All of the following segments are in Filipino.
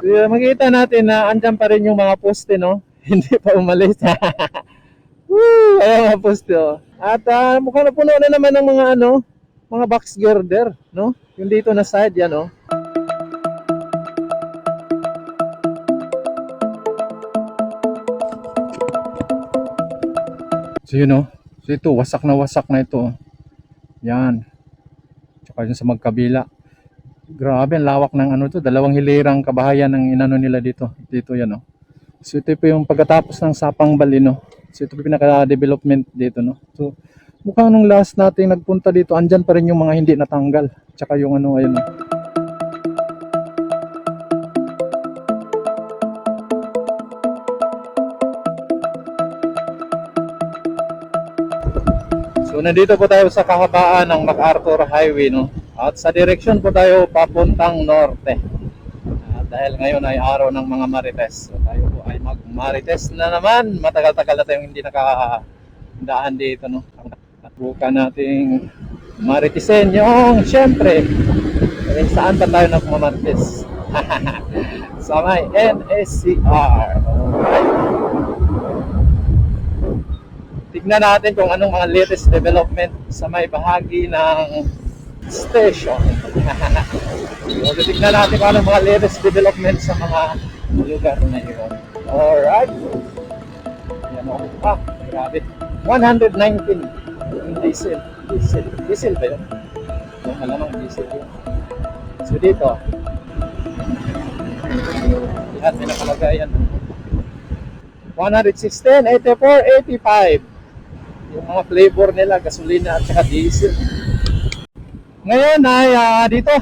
So, makikita natin na andyan pa rin yung mga poste, no? Hindi pa umalis. Woo! Ayan mga poste, oh. At mukhang napuno na naman ng mga mga box girder, no? Yung dito na side, yan, oh. So yun, oh. So ito, wasak na ito, oh. Yan. Tsaka yun sa magkabila. Grabe, ang lawak ng to, dalawang hilirang kabahayan ng inano nila dito. Dito yan, oh. So ito po yung pagkatapos ng Sapang Balino. So ito po yung pinaka-development dito, no. So mukhang nung last natin nagpunta dito, andyan pa rin yung mga hindi natanggal. Tsaka yung ayun, oh. So nandito po tayo sa kahabaan ng MacArthur Highway, no. At sa direksyon po tayo papuntang norte. Dahil ngayon ay araw ng mga marites. So tayo po ay mag-marites na naman. Matagal-tagal na tayong hindi nakadaan dito, no. Bukan nating maritisin yung syempre saan pa tayo nagmamarites. Sa may NSCR. Alright. Tignan natin kung anong mga latest development sa may bahagi ng station. So, tignan natin kung anong mga latest development sa mga lugar na yun. Alright. Yan o. Grabe. 119 yung diesel. Diesel ba yun? Yung malamang diesel yun. So dito. Yan, may nakalagay yan. 116, 84, 85. Yung mga flavor nila, gasolina at saka diesel. Ngayon ay dito,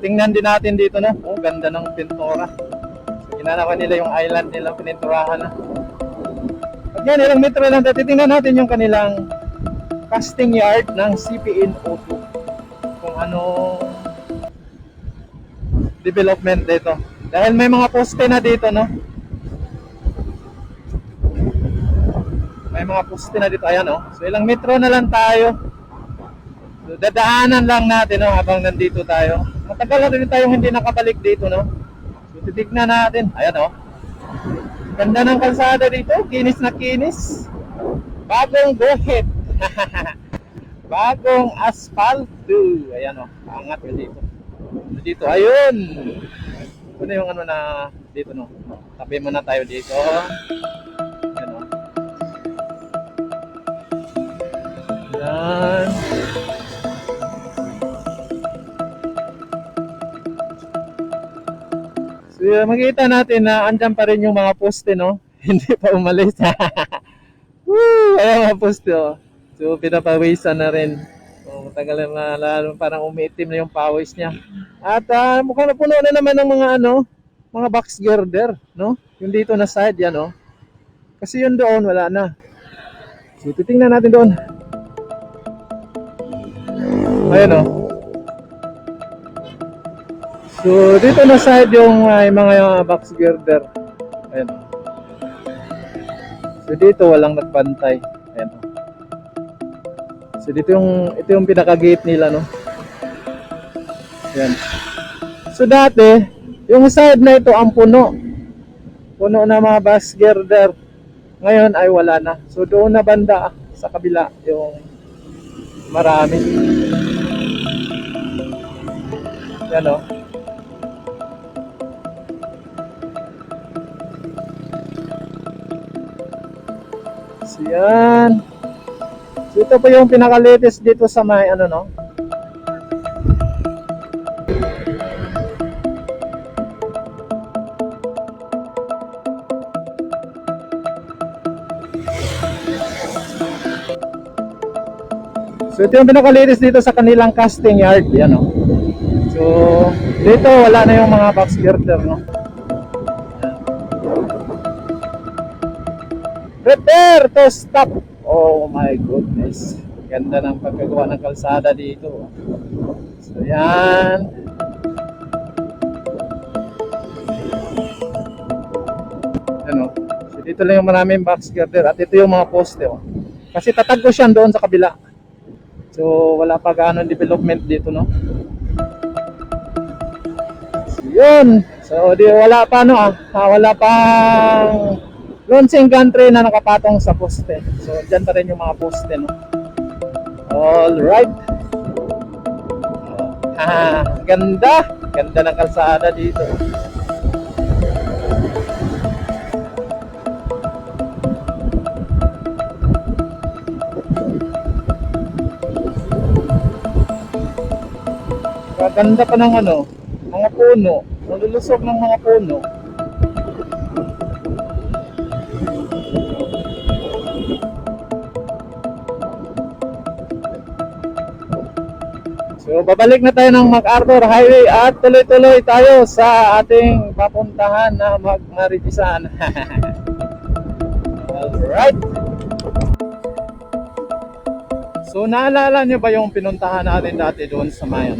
tingnan din natin dito, no? Oh, ganda ng pintura. So, ginanawa nila yung island nila, pininturahan na. At yan, ilang metro lang, titingnan natin yung kanilang casting yard ng CPNO2. Kung ano development dito. Dahil may mga poste na dito, no? May mga poste na dito, ayan, oh. So ilang metro na lang tayo. So dadaanan lang natin, no, habang nandito tayo. Matagal na rin tayong hindi nakabalik dito, no. So titignan natin, ayan, oh. Ganda ng kalsada dito, kinis na kinis. Bagong guhit. Bagong asfalto. Ayan, oh, angat ko dito. Dito, ayun. Ito na yung na dito, no. Tabi muna tayo dito. Ayan, oh. Yan. So makikita natin na andyan pa rin yung mga poste, no. Hindi pa umalis. Woo! Ayan mga poste, oh. So pinapawisan na rin. So matagal na, lalo parang umiitim na yung pawis niya. At mukhang napuno na naman ng mga mga box girder, no. Yung dito na side yan, oh. Kasi yun doon wala na. So titingnan natin doon. Ayan, oh. So dito na side yung mga box girder. Ayan. So dito walang nagpantay. Ayan. So ito yung pinaka-gate nila, no. Ayan. So dati yung side na ito ang puno. Puno na mga box girder. Ngayon ay wala na. So doon na banda sa kabila yung marami. Yan, oh. So yan. So ito po yung pinaka-latest dito sa may no. So ito yung pinaka-latest dito sa kanilang casting yard, yan, oh. So dito wala na yung mga box girder, no. Prepare to stop. Oh my goodness. Ganda ng pagkagawa ng kalsada dito. So yan. Ano? So dito lang yung maraming box girder at ito yung mga poste, oh. Kasi tatagos yan doon sa kabila. So wala pa gaano development dito, no. So Yun. So, di wala pa wala pang launching country na nakapatong sa poste. So, dyan pa rin yung mga poste, no. All right. Ganda. Ganda ng kalsada dito. Ganda pa ng mga puno. Nalulusog ng mga puno. So, babalik na tayo ng MacArthur Highway at tuloy-tuloy tayo sa ating papuntahan na Maritisan. Alright. So, naalala nyo ba yung pinuntahan natin dati doon sa may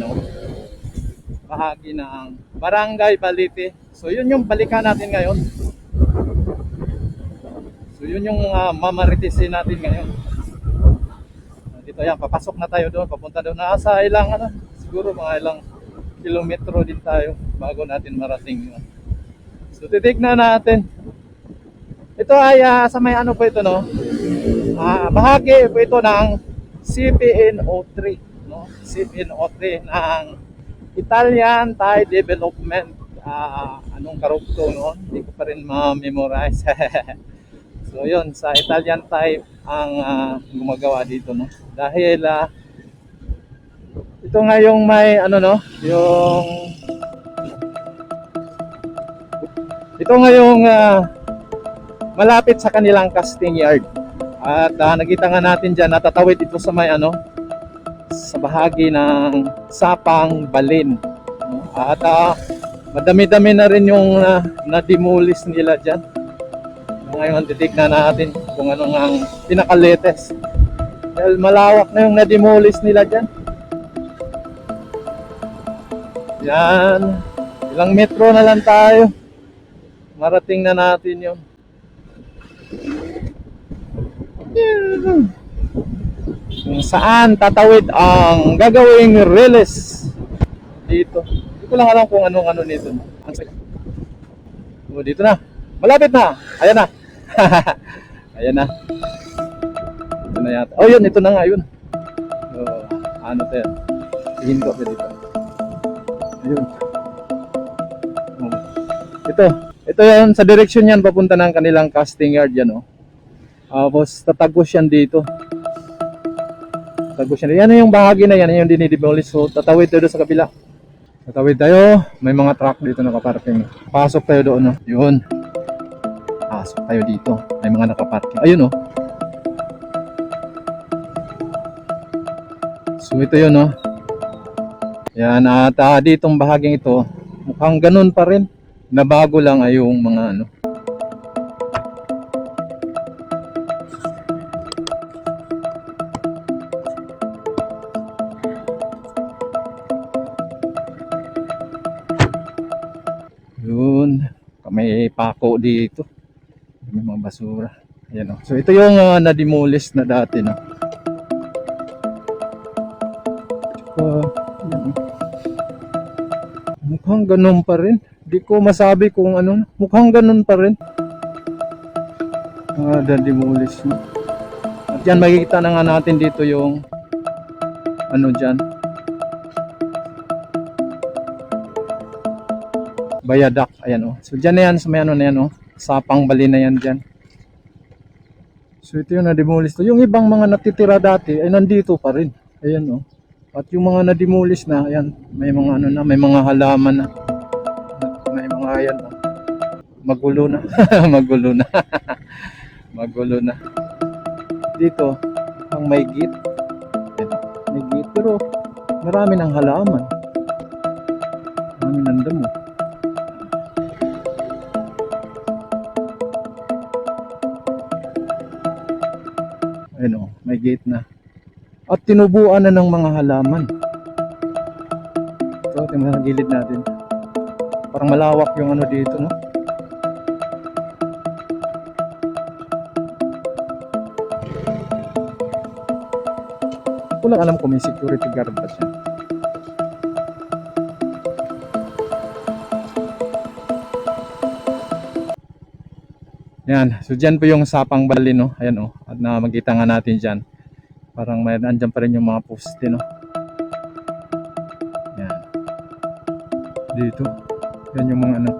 bahagi ng Barangay Balite? So, yun yung balikan natin ngayon. So, yun yung mamaritisin natin ngayon. Dito yan, papasok na tayo doon, papunta doon. Nasa ilang siguro mga ilang kilometro din tayo bago natin marating yun. So titignan natin. Ito ay sa may po ito, no? Bahagi po ito ng CPNO3, no? CPNO3 ng Italian Thai Development anong karugtong noon? Hindi ko pa rin ma-memorize. So yun, sa Italian Thai ang gumagawa dito, no? Dahil ito nga yung may ito nga yung malapit sa kanilang casting yard. At nakita nga natin diyan, natatawid ito sa may sa bahagi ng Sapang Balin. At madami-dami na rin yung na-demolish nila diyan. Ngayon titignan natin kung ano ang pinaka-latest. Dahil malawak na yung na-demolish nila dyan. Yan. Ilang metro na lang tayo. Marating na natin yun. Kung saan tatawid ang gagawing release dito. Hindi ko lang alam kung anong nito. O, dito na. Malapit na. Ayan na. Ayan na. Ito na yata. Oh, yun. Ito na nga yun. Oh, ano to yan? Hihinto ko dito. Ayun. Oh. Ito yan. Sa direksyon yan, papunta ng kanilang casting yard yan, oh. Tapos, tatagos yan dito. Tatagos yan. Yan yung bahagi na yan. Yan yung dinidemolish. So, tatawid tayo sa kabila. Tatawid tayo. May mga truck dito nakaparking. Pasok tayo doon, oh. Yun. Pasok tayo dito. May mga nakaparking. Ayun, oh. So ito yun, no? Yan, at ditong bahaging ito, mukhang ganun pa rin. Nabago lang ay yung mga yun, may pako dito. May mga basura. Ayan, no? So ito yung na-demolish na dati, no? Mukhang ganun pa rin. Di ko masabi kung mukhang ganun pa rin. Na-demolish na. At yan, makikita na nga natin dito yung dyan. Bayadak. Ayan, oh. So dyan na yan, sa may na yan, oh. Sapang Balin na yan dyan. So ito yung na-demolish to. Yung ibang mga natitira dati ay nandito pa rin. Ayan, oh. At yung mga na-demolish na, ayan, may mga may mga halaman na. May mga ayan, oh. Magulo na. Magulo na. Magulo na. Dito, ang may gate. Ayan, may gate, pero marami ng halaman. Marami ng damo. Ayan, oh, may gate na. At tinubuan na ng mga halaman. Ito, tingnan sa gilid natin. Parang malawak yung dito, no? Hindi ko lang alam kung may security guard ba siya. Yan, so dyan po yung Sapang Bali, no? Ayan, oh. At na magkita nga natin dyan. Parang may andyan pa rin yung mga poste, no? Yan. Dito. Yan yung mga ano.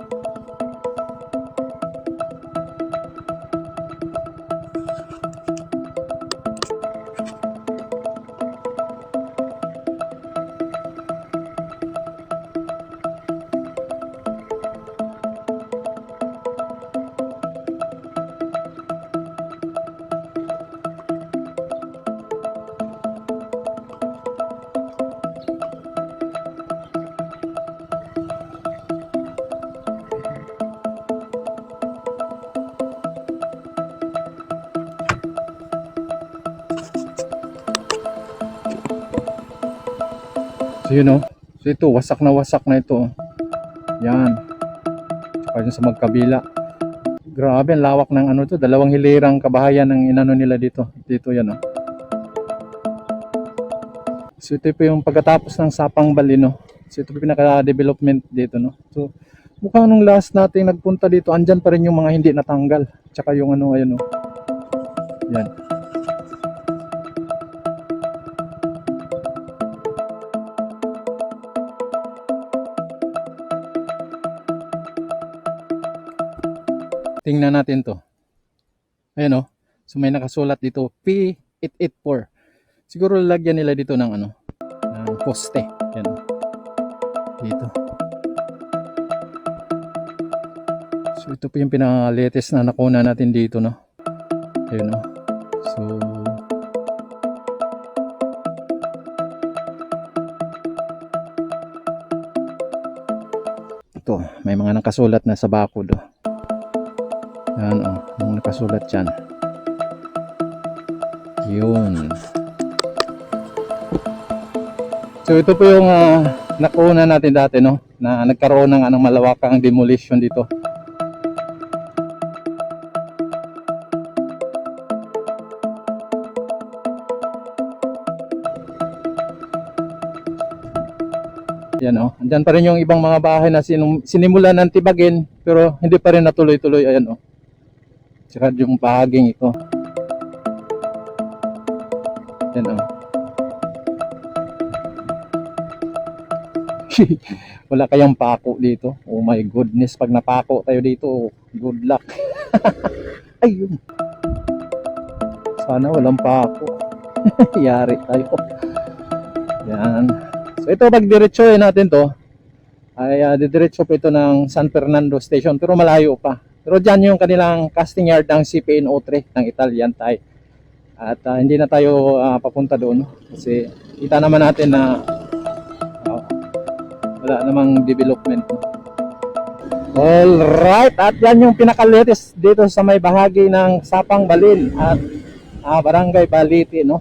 So yun, oh. So ito, wasak na ito, oh. Yan. Tsaka yun sa magkabila. Grabe, ang lawak ng ano to. 2 hilirang kabahayan ng inano nila dito. Dito yan, oh. So ito po yung pagkatapos ng Sapang Bali, no. So ito po pinaka-development dito, no. So mukhang nung last natin nagpunta dito, andyan pa rin yung mga hindi natanggal. Tsaka yung ano, ayun, oh. Yan. Tingnan natin to. Ayan, oh. So may nakasulat dito P884. Siguro lalagyan nila dito ng ano, ng poste. Yan. Dito. So ito po yung pinaka-latest na nakuna natin dito, no. Ayun, no. So ito, may mga nakasulat na sa bakod, oh. Yan, oh, yung nakasulat dyan. Yun. So ito po yung nakuha natin dati, no, na nagkaroon ng anong malawakang demolition dito. Yan, oh. Andyan pa rin yung ibang mga bahay na sinimulan ng tibagin pero hindi pa rin natuloy-tuloy. Ayan, oh. Tsaka yung bahaging ito. Yan, oh. Wala kayang pako dito. Oh my goodness, pag napako tayo dito, good luck. Ayun. Sana walang pako. Yari tayo. Yan. So ito, pag diretsohin natin to, ay didiretso po ito ng San Fernando Station, pero malayo pa. Pero dyan yung kanilang casting yard ng CPNO3 ng Italian Thai. At hindi na tayo papunta doon kasi kita naman natin na wala namang development. Alright, at yan yung pinaka-latest dito sa may bahagi ng Sapang Balin at Barangay Baliti, no?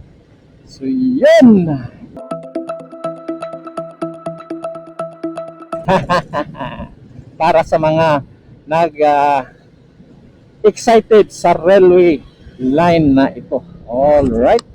So yun! Para sa mga excited sa railway line na ito. All right.